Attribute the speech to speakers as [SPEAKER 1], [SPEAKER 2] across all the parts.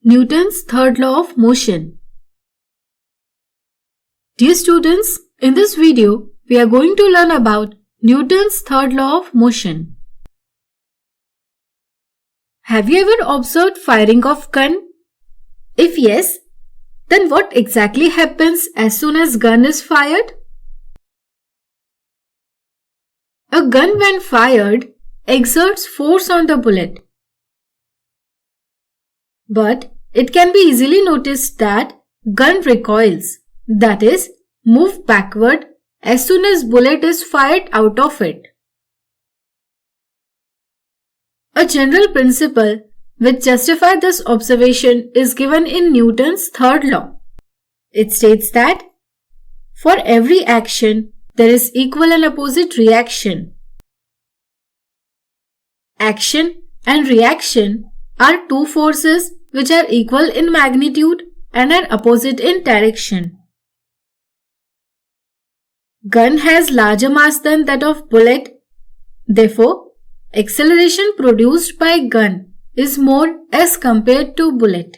[SPEAKER 1] Newton's third law of motion. Dear students, in this video, we are going to learn about Newton's third law of motion. Have you ever observed firing of gun? If yes, then what exactly happens as soon as gun is fired? A gun when fired exerts force on the bullet. But it can be easily noticed that gun recoils, that is, move backward as soon as bullet is fired out of it. A general principle which justifies this observation is given in Newton's third law. It states that for every action, there is equal and opposite reaction. Action and reaction are two forces which are equal in magnitude and are opposite in direction. Gun has larger mass than that of bullet. Therefore, acceleration produced by gun is more as compared to bullet.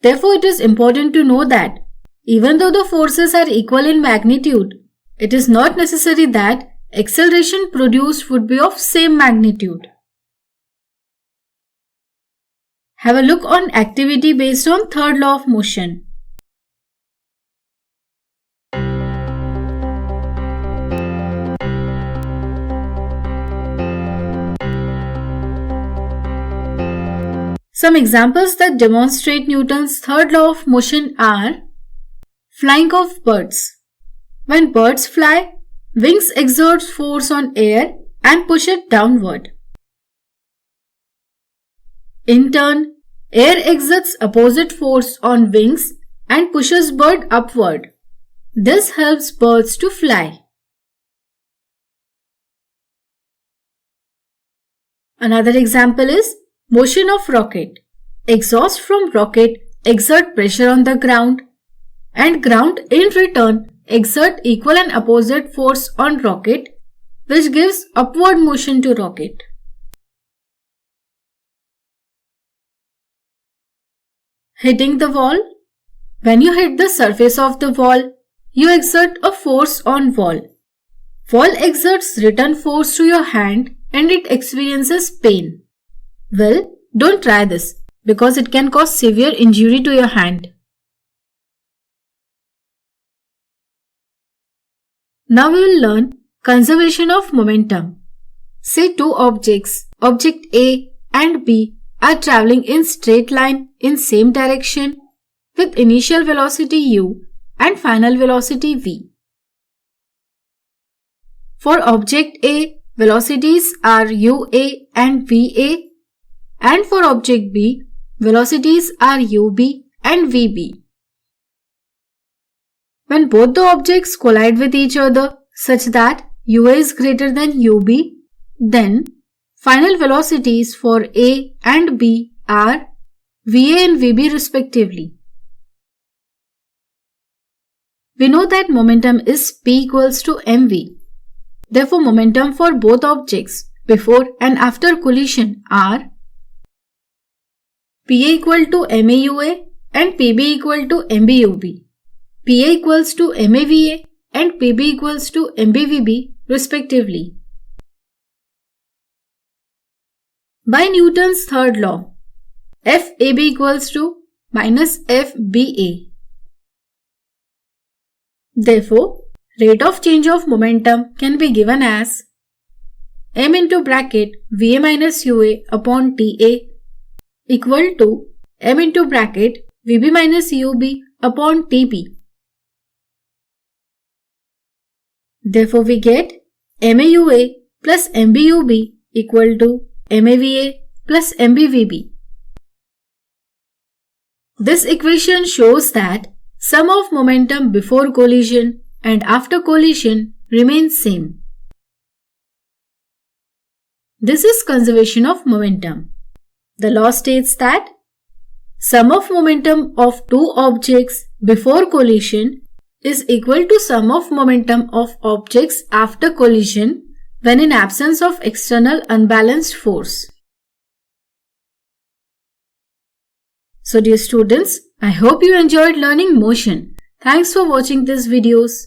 [SPEAKER 1] Therefore, it is important to know that even though the forces are equal in magnitude, it is not necessary that acceleration produced would be of same magnitude. Have a look on activity based on third law of motion. Some examples that demonstrate Newton's third law of motion are flying of birds. When birds fly, wings exert force on air and push it downward. In turn, air exerts opposite force on wings and pushes bird upward. This helps birds to fly. Another example is motion of rocket. Exhaust from rocket exert pressure on the ground and ground in return exert equal and opposite force on rocket, which gives upward motion to rocket. Hitting the wall. When you hit the surface of the wall, you exert a force on wall. Wall exerts return force to your hand and it experiences pain. Well, don't try this because it can cause severe injury to your hand. Now we will learn conservation of momentum. Say two objects, object A and B, are traveling in straight line in same direction with initial velocity u and final velocity v. For object A, velocities are ua and va, and for object B, velocities are ub and vb. When both the objects collide with each other such that ua is greater than ub, then final velocities for A and B are Va and Vb respectively. We know that momentum is P equals to mv. Therefore, momentum for both objects before and after collision are Pa equal to maua and Pb equal to mbub. Pa equals to mava and Pb equals to mbvb respectively. By Newton's third law, Fab equals to minus Fba. Therefore, rate of change of momentum can be given as m into bracket Va minus ua upon Ta equal to m into bracket Vb minus ub upon Tb. Therefore, we get maua plus mbub equal to mava plus mbvb. This equation shows that sum of momentum before collision and after collision remains same. This is conservation of momentum. The law states that sum of momentum of two objects before collision is equal to sum of momentum of objects after collision when in absence of external unbalanced force. So dear students, I hope you enjoyed learning motion. Thanks for watching these videos.